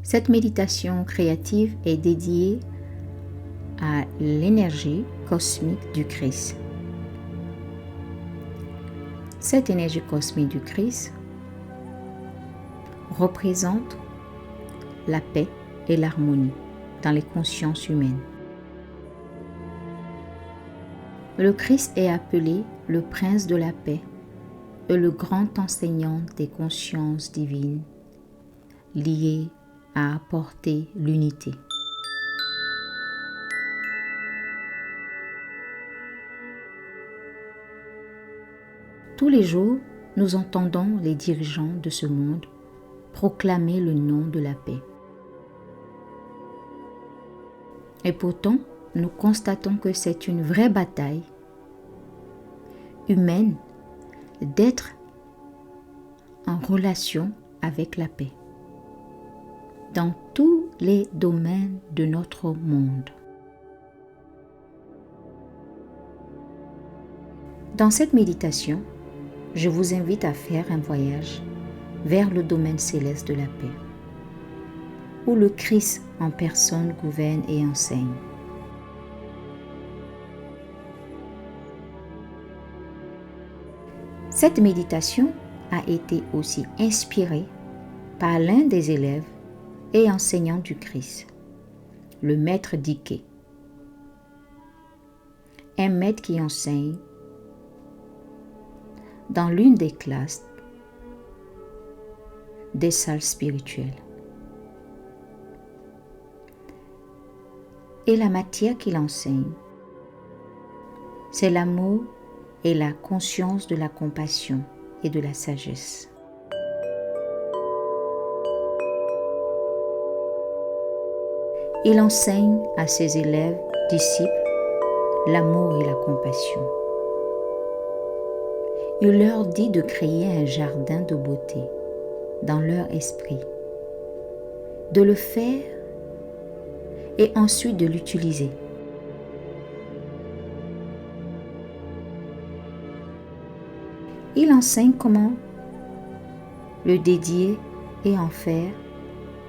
Cette méditation créative est dédiée à l'énergie cosmique du Christ. Cette énergie cosmique du Christ représente la paix et l'harmonie dans les consciences humaines. Le Christ est appelé le prince de la paix et le grand enseignant des consciences divines liées à apporter l'unité. Tous les jours, nous entendons les dirigeants de ce monde proclamer le nom de la paix. Et pourtant, nous constatons que c'est une vraie bataille humaine d'être en relation avec la paix dans tous les domaines de notre monde. Dans cette méditation, je vous invite à faire un voyage vers le domaine céleste de la paix, où le Christ en personne gouverne et enseigne. Cette méditation a été aussi inspirée par l'un des élèves et enseignants du Christ, le maître Diké, un maître qui enseigne dans l'une des classes des salles spirituelles. Et la matière qu'il enseigne, c'est l'amour et la conscience de la compassion et de la sagesse. Il enseigne à ses élèves, disciples, l'amour et la compassion. Il leur dit de créer un jardin de beauté dans leur esprit, de le faire et ensuite de l'utiliser. Il enseigne comment le dédier et en faire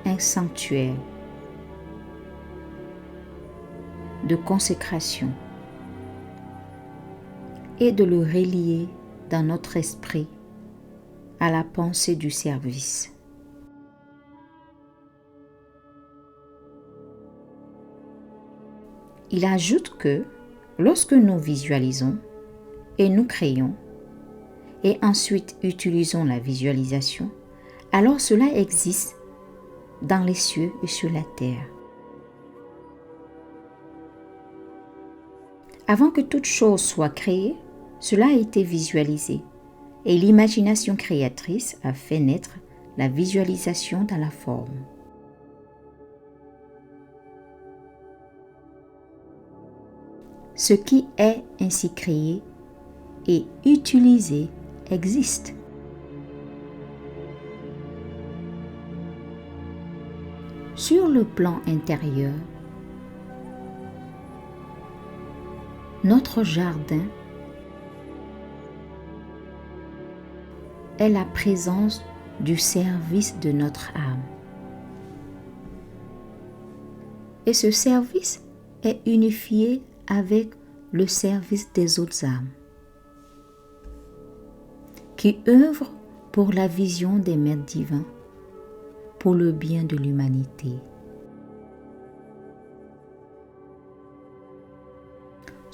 un sanctuaire de consécration et de le relier dans notre esprit à la pensée du service. Il ajoute que lorsque nous visualisons et nous créons et ensuite utilisons la visualisation, alors cela existe dans les cieux et sur la terre. Avant que toute chose soit créée, cela a été visualisé et l'imagination créatrice a fait naître la visualisation dans la forme. Ce qui est ainsi créé et utilisé existe. Sur le plan intérieur, notre jardin est la présence du service de notre âme. Et ce service est unifié avec le service des autres âmes qui œuvrent pour la vision des maîtres divins, pour le bien de l'humanité.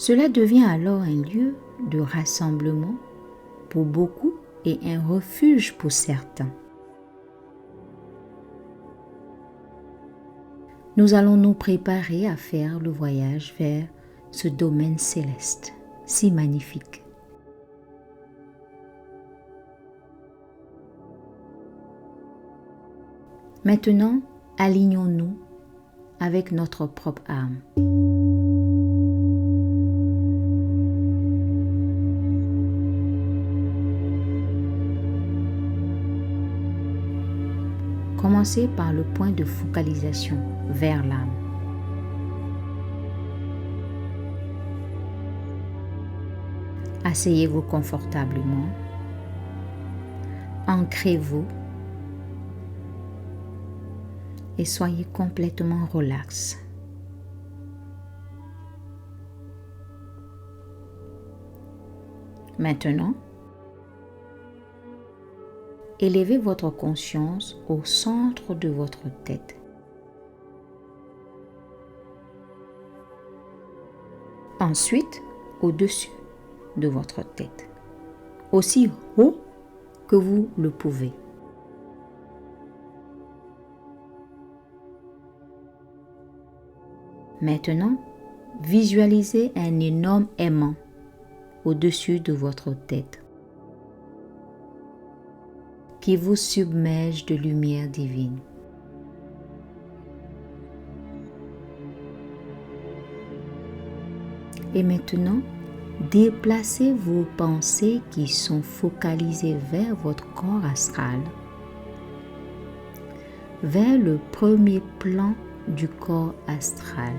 Cela devient alors un lieu de rassemblement pour beaucoup et un refuge pour certains. Nous allons nous préparer à faire le voyage vers ce domaine céleste si magnifique. Maintenant, alignons-nous avec notre propre âme. Commencez par le point de focalisation vers l'âme. Asseyez-vous confortablement. Ancrez-vous et soyez complètement relax. Maintenant, élevez votre conscience au centre de votre tête. Ensuite, au-dessus de votre tête, aussi haut que vous le pouvez. Maintenant, visualisez un énorme aimant au-dessus de votre tête qui vous submerge de lumière divine. Et maintenant, déplacez vos pensées qui sont focalisées vers votre corps astral, vers le premier plan du corps astral,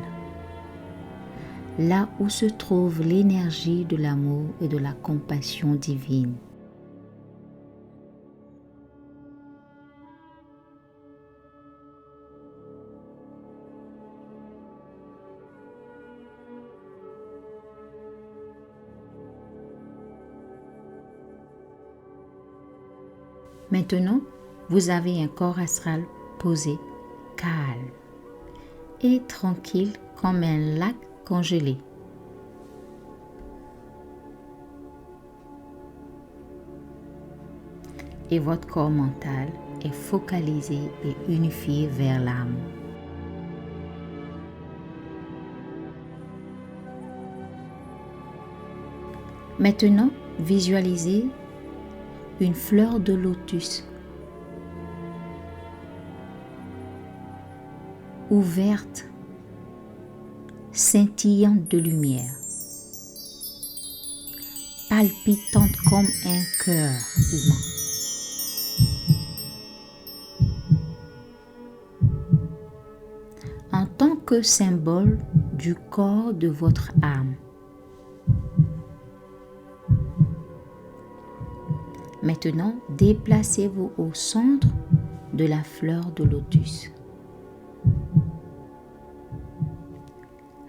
là où se trouve l'énergie de l'amour et de la compassion divine. Maintenant, vous avez un corps astral posé, calme et tranquille comme un lac congelé. Et votre corps mental est focalisé et unifié vers l'âme. Maintenant, visualisez une fleur de lotus ouverte, scintillante de lumière, palpitante comme un cœur humain. En tant que symbole du corps de votre âme. Maintenant, déplacez-vous au centre de la fleur de lotus.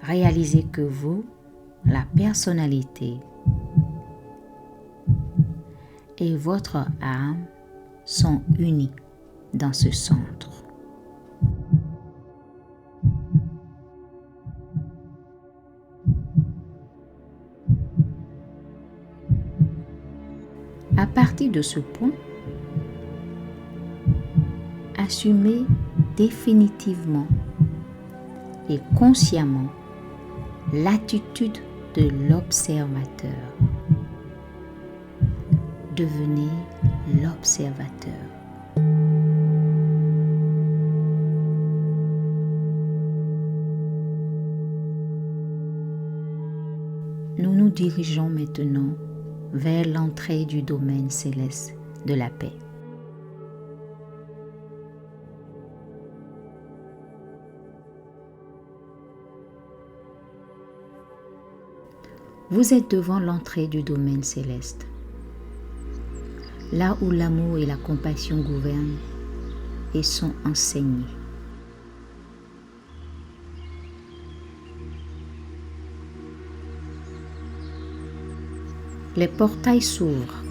Réalisez que vous, la personnalité et votre âme sont unis dans ce centre. À partir de ce point, assumez définitivement et consciemment l'attitude de l'observateur. Devenez l'observateur. Nous nous dirigeons maintenant vers l'entrée du domaine céleste de la paix. Vous êtes devant l'entrée du domaine céleste, là où l'amour et la compassion gouvernent et sont enseignés. Les portails s'ouvrent.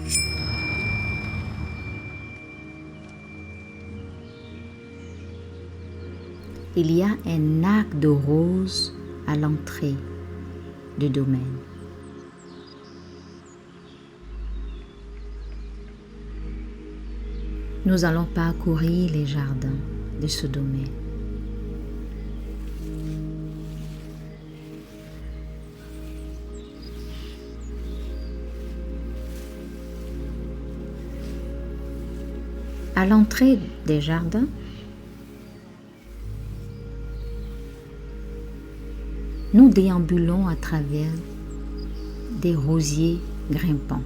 Il y a un arc de rose à l'entrée du domaine. Nous allons parcourir les jardins de ce domaine. À l'entrée des jardins, nous déambulons à travers des rosiers grimpants.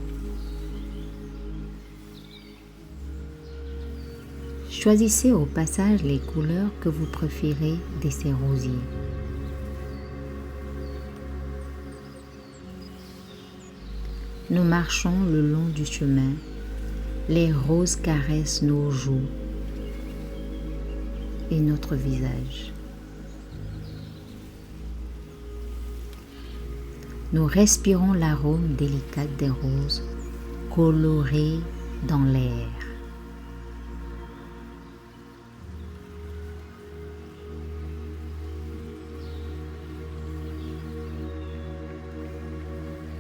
Choisissez au passage les couleurs que vous préférez de ces rosiers. Nous marchons le long du chemin. Les roses caressent nos joues. et notre visage. Nous respirons l'arôme délicat des roses colorées dans l'air.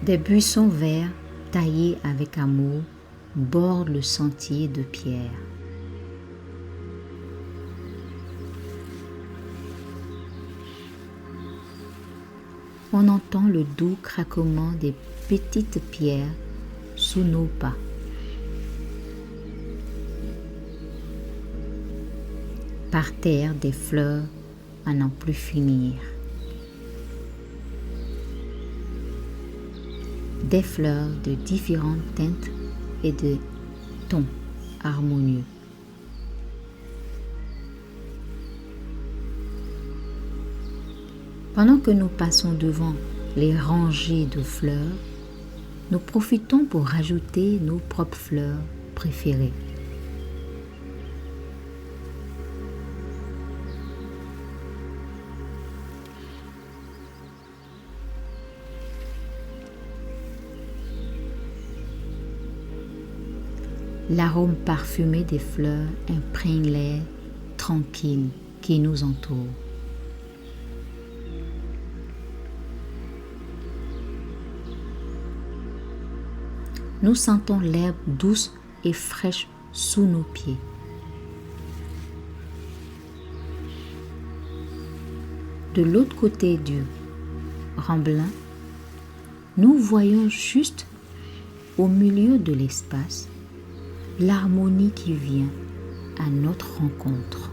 Des buissons verts taillés avec amour bordent le sentier de pierre. On entend le doux craquement des petites pierres sous nos pas. Par terre, des fleurs à n'en plus finir. Des fleurs de différentes teintes et de tons harmonieux. Pendant que nous passons devant les rangées de fleurs, nous profitons pour rajouter nos propres fleurs préférées. L'arôme parfumé des fleurs imprègne l'air tranquille qui nous entoure. Nous sentons l'herbe douce et fraîche sous nos pieds. De l'autre côté du Remblin, nous voyons juste au milieu de l'espace l'harmonie qui vient à notre rencontre.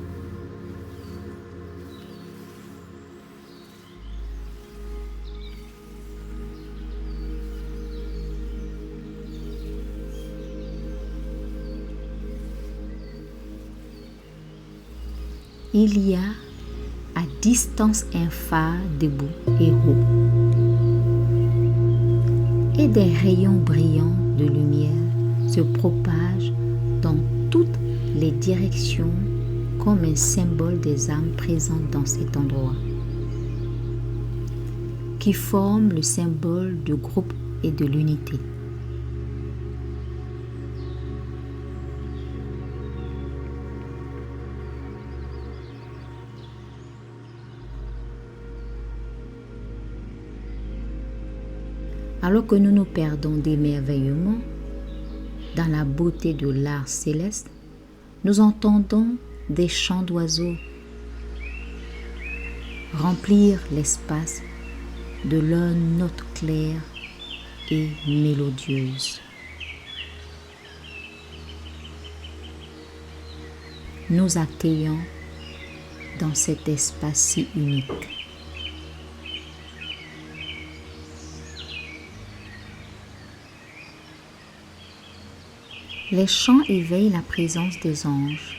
Il y a à distance un phare debout et haut, et des rayons brillants de lumière se propagent dans toutes les directions comme un symbole des âmes présentes dans cet endroit, qui forment le symbole du groupe et de l'unité. Alors que nous nous perdons d'émerveillement dans la beauté de l'art céleste, nous entendons des chants d'oiseaux remplir l'espace de leurs notes claires et mélodieuses. Nous accueillons dans cet espace si unique. Les chants éveillent la présence des anges.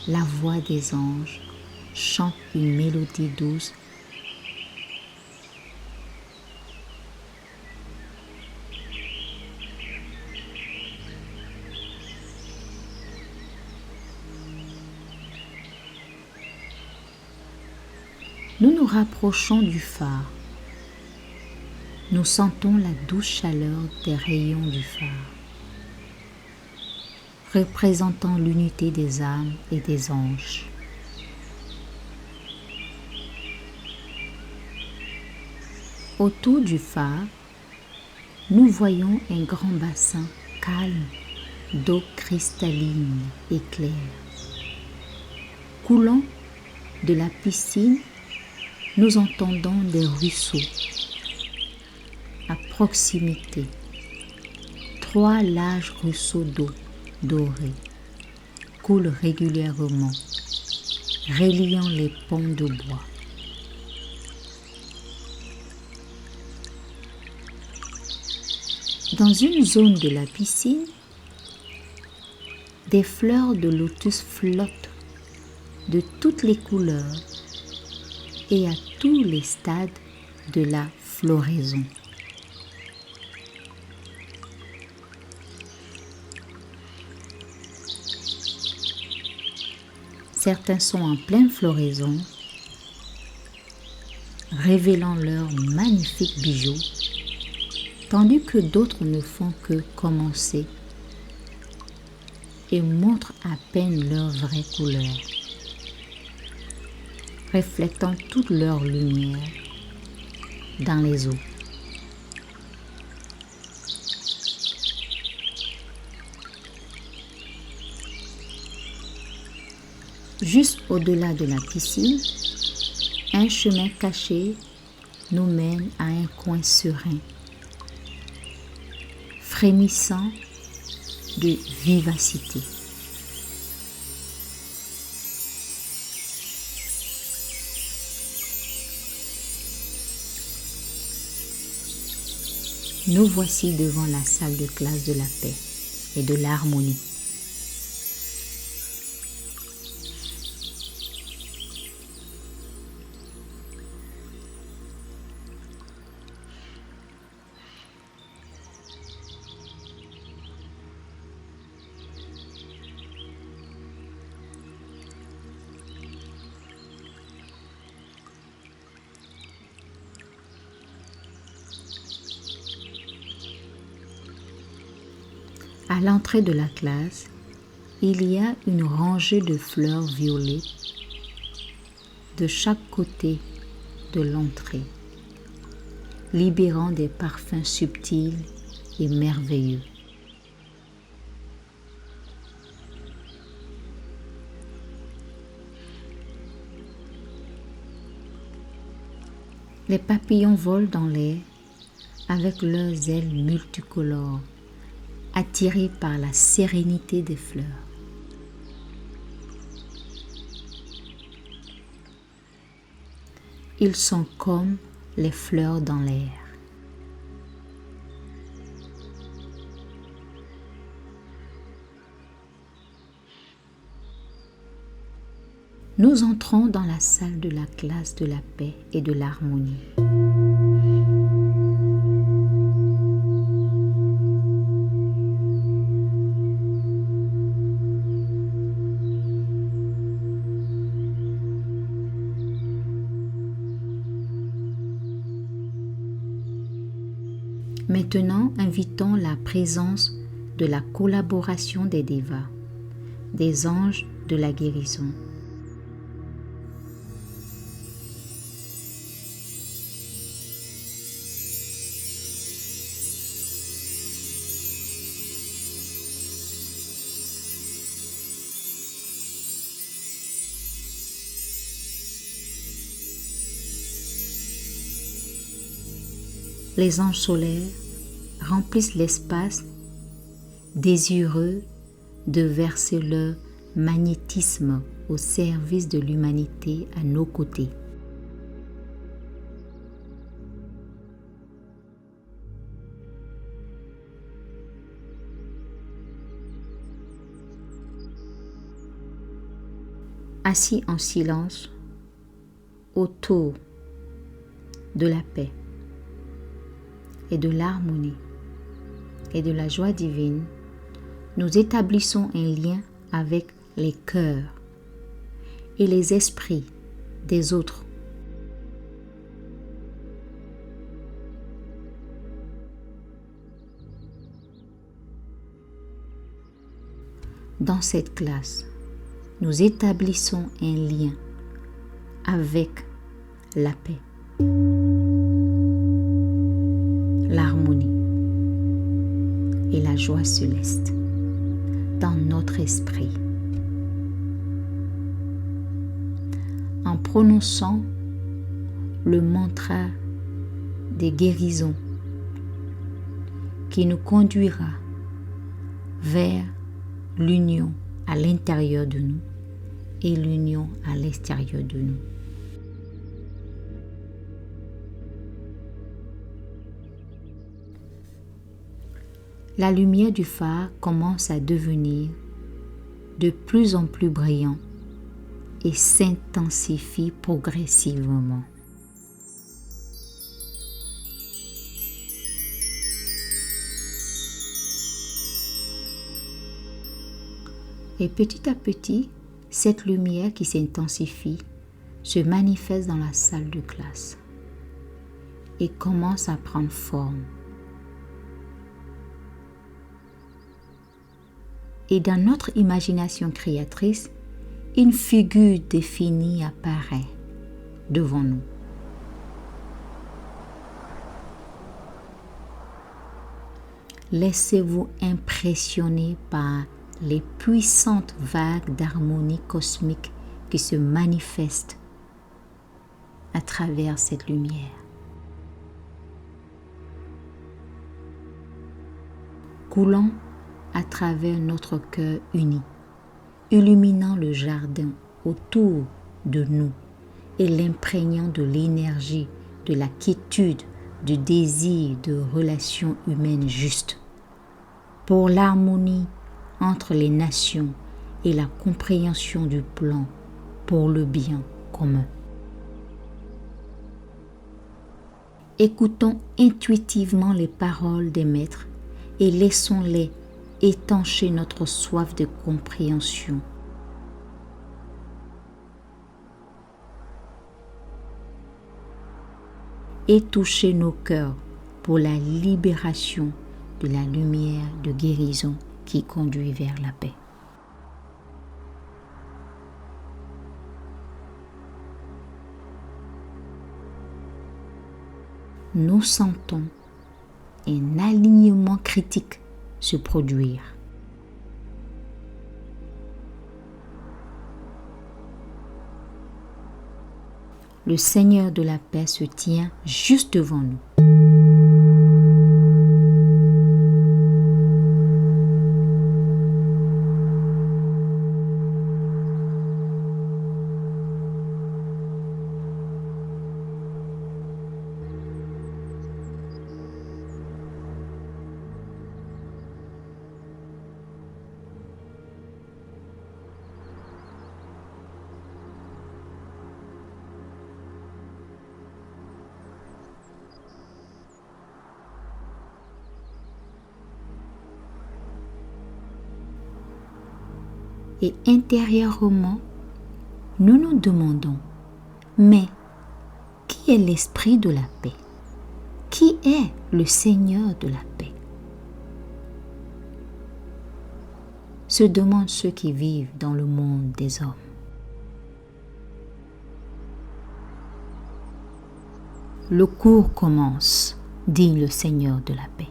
La voix des anges chante une mélodie douce. Nous nous rapprochons du phare. Nous sentons la douce chaleur des rayons du phare, représentant l'unité des âmes et des anges. Autour du phare, nous voyons un grand bassin calme d'eau cristalline et claire. Coulant de la piscine, nous entendons des ruisseaux. À proximité, 3 larges ruisseaux d'eau dorés coulent régulièrement, reliant les ponts de bois. Dans une zone de la piscine, des fleurs de lotus flottent de toutes les couleurs et à tous les stades de la floraison. Certains sont en pleine floraison, révélant leurs magnifiques bijoux, tandis que d'autres ne font que commencer et montrent à peine leur vraie couleur, reflétant toute leur lumière dans les eaux. Juste au-delà de la piscine, un chemin caché nous mène à un coin serein, frémissant de vivacité. Nous voici devant la salle de classe de la paix et de l'harmonie. À l'entrée de la classe, il y a une rangée de fleurs violettes de chaque côté de l'entrée, libérant des parfums subtils et merveilleux. Les papillons volent dans l'air avec leurs ailes multicolores, attirés par la sérénité des fleurs. Ils sont comme les fleurs dans l'air. Nous entrons dans la salle de la classe de la paix et de l'harmonie. Maintenant, invitons la présence de la collaboration des Devas, des anges de la guérison. Les anges solaires remplissent l'espace, désireux de verser leur magnétisme au service de l'humanité à nos côtés. Assis en silence autour de la paix et de l'harmonie et de la joie divine, nous établissons un lien avec les cœurs et les esprits des autres. Dans cette classe, nous établissons un lien avec la paix, l'harmonie et la joie céleste dans notre esprit. En prononçant le mantra des guérisons qui nous conduira vers l'union à l'intérieur de nous et l'union à l'extérieur de nous. La lumière du phare commence à devenir de plus en plus brillante et s'intensifie progressivement. Et petit à petit, cette lumière qui s'intensifie se manifeste dans la salle de classe et commence à prendre forme. Et dans notre imagination créatrice, une figure définie apparaît devant nous. Laissez-vous impressionner par les puissantes vagues d'harmonie cosmique qui se manifestent à travers cette lumière. Coulant à travers notre cœur uni, illuminant le jardin autour de nous et l'imprégnant de l'énergie, de la quiétude, du désir de relations humaines justes, pour l'harmonie entre les nations et la compréhension du plan pour le bien commun. Écoutons intuitivement les paroles des maîtres et laissons-les étancher notre soif de compréhension. Et toucher nos cœurs pour la libération de la lumière de guérison qui conduit vers la paix. Nous sentons un alignement critique se produire. Le Seigneur de la paix se tient juste devant nous. Et intérieurement, nous nous demandons, mais qui est l'esprit de la paix? Qui est le Seigneur de la paix? Se demandent ceux qui vivent dans le monde des hommes. Le cours commence, dit le Seigneur de la paix.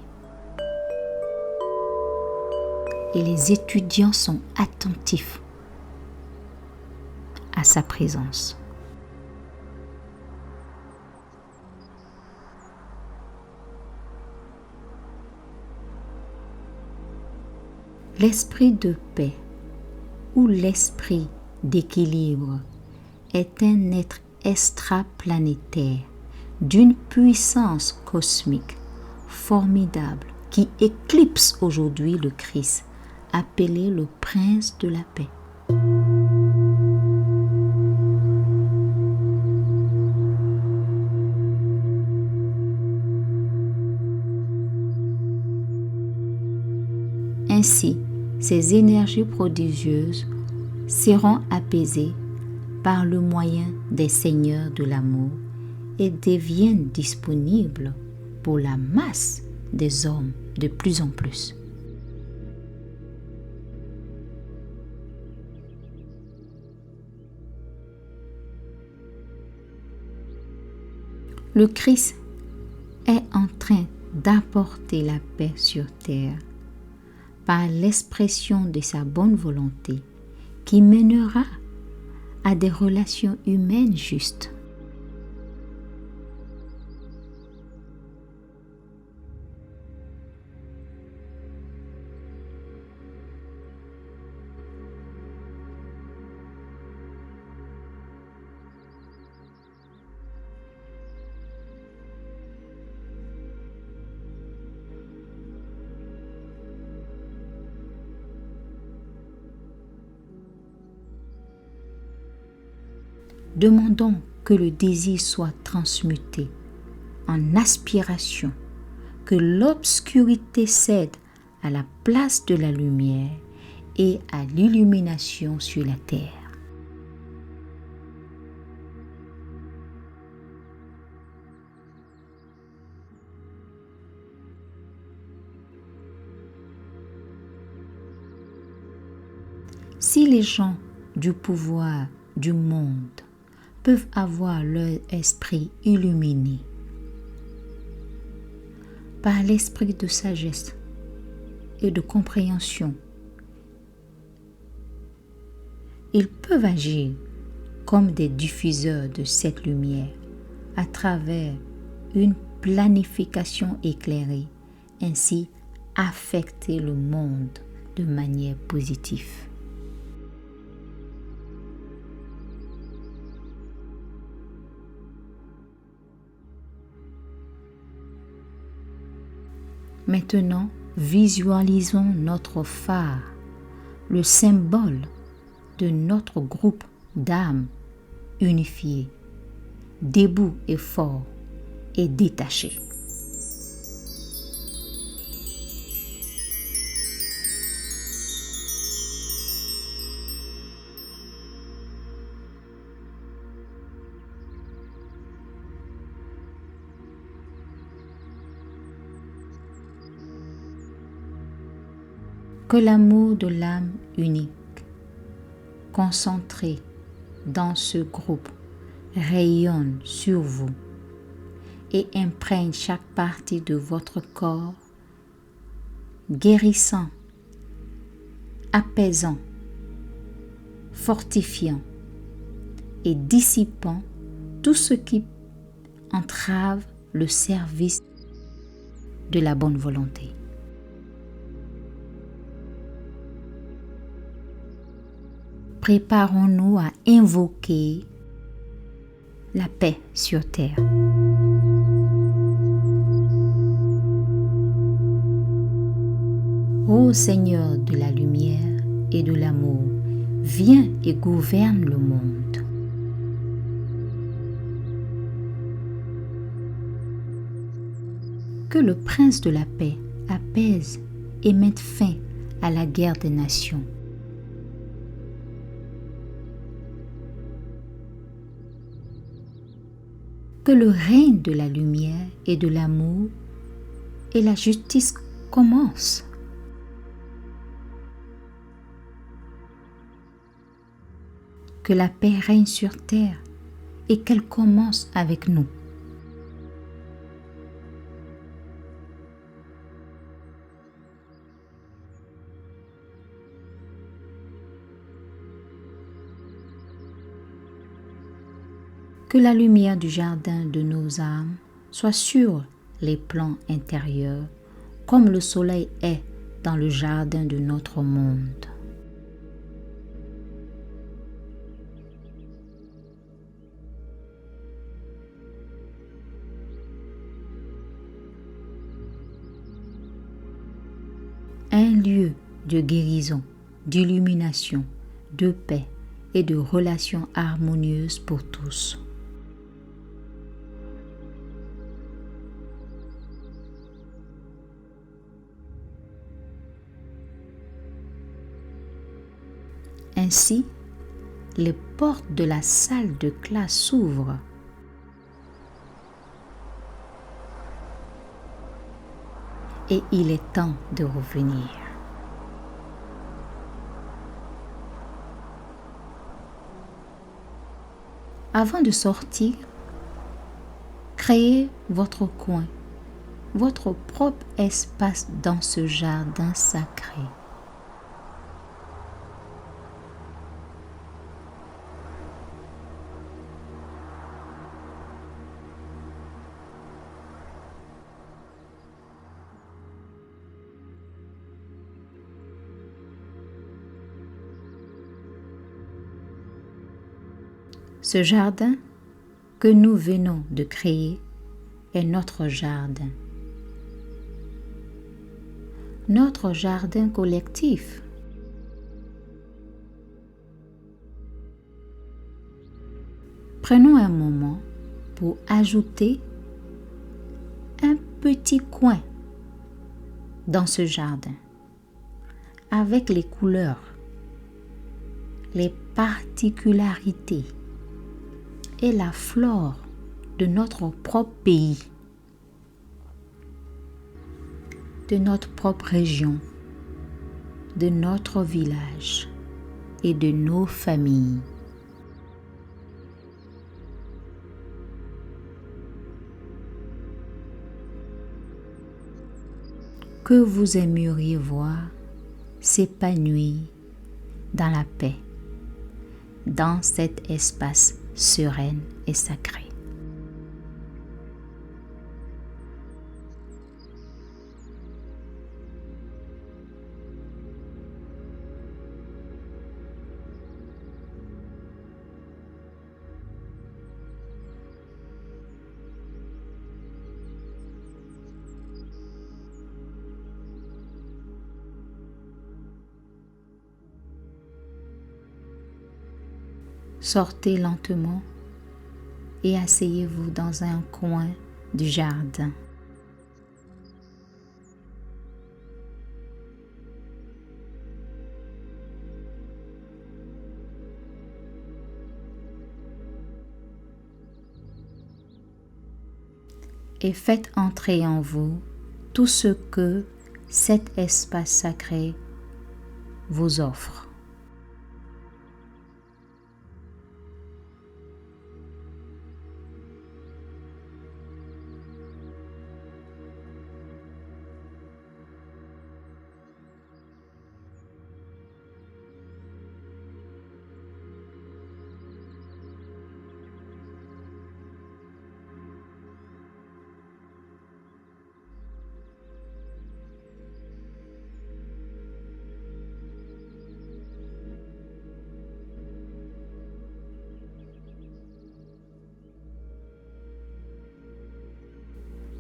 Et les étudiants sont attentifs à sa présence. L'esprit de paix ou l'esprit d'équilibre est un être extraplanétaire d'une puissance cosmique formidable qui éclipse aujourd'hui le Christ, appelé le Prince de la paix. Ainsi, ces énergies prodigieuses seront apaisées par le moyen des seigneurs de l'amour et deviennent disponibles pour la masse des hommes de plus en plus. Le Christ est en train d'apporter la paix sur terre par l'expression de sa bonne volonté qui mènera à des relations humaines justes. Demandons que le désir soit transmuté en aspiration, que l'obscurité cède à la place de la lumière et à l'illumination sur la terre. Si les gens du pouvoir du monde peuvent avoir leur esprit illuminé par l'esprit de sagesse et de compréhension, ils peuvent agir comme des diffuseurs de cette lumière à travers une planification éclairée, ainsi affecter le monde de manière positive. Maintenant, visualisons notre phare, le symbole de notre groupe d'âmes unifiées, debout et fort et détaché. Que l'amour de l'âme unique, concentré dans ce groupe, rayonne sur vous et imprègne chaque partie de votre corps, guérissant, apaisant, fortifiant et dissipant tout ce qui entrave le service de la bonne volonté. Préparons-nous à invoquer la paix sur terre. Ô Seigneur de la lumière et de l'amour, viens et gouverne le monde. Que le prince de la paix apaise et mette fin à la guerre des nations. Que le règne de la lumière et de l'amour et la justice commence. Que la paix règne sur terre et qu'elle commence avec nous. Que la lumière du jardin de nos âmes soit sur les plans intérieurs, comme le soleil est dans le jardin de notre monde. Un lieu de guérison, d'illumination, de paix et de relations harmonieuses pour tous. Ainsi, les portes de la salle de classe s'ouvrent. Et il est temps de revenir. Avant de sortir, créez votre coin, votre propre espace dans ce jardin sacré. Ce jardin que nous venons de créer est notre jardin. Notre jardin collectif. Prenons un moment pour ajouter un petit coin dans ce jardin avec les couleurs, les particularités et la flore de notre propre pays, de notre propre région, de notre village, et de nos familles. Que vous aimeriez voir s'épanouir dans la paix, dans cet espace serein et sacré. Sortez lentement et asseyez-vous dans un coin du jardin. Et faites entrer en vous tout ce que cet espace sacré vous offre.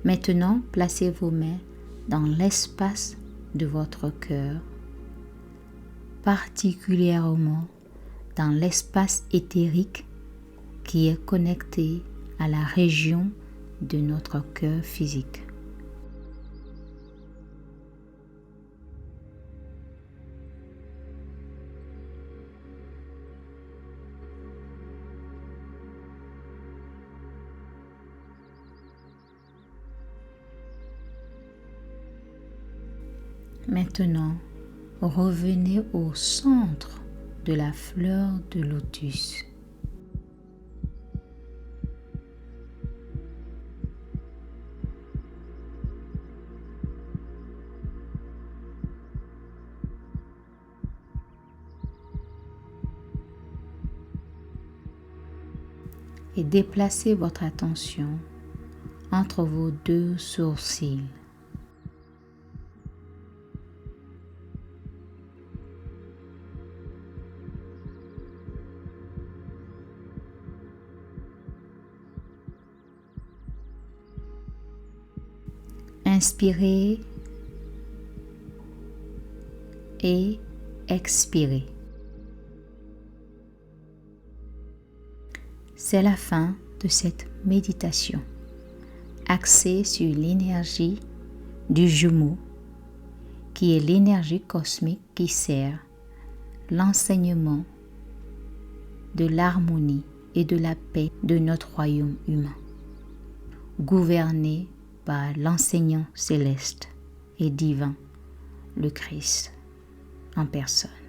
Maintenant, placez vos mains dans l'espace de votre cœur, particulièrement dans l'espace éthérique qui est connecté à la région de notre cœur physique. Maintenant, revenez au centre de la fleur de lotus. Et déplacez votre attention entre vos deux sourcils. Inspirez et expirez. C'est la fin de cette méditation axée sur l'énergie du jumeau, qui est l'énergie cosmique qui sert l'enseignement de l'harmonie et de la paix de notre royaume humain, gouverné par l'enseignant céleste et divin, le Christ en personne.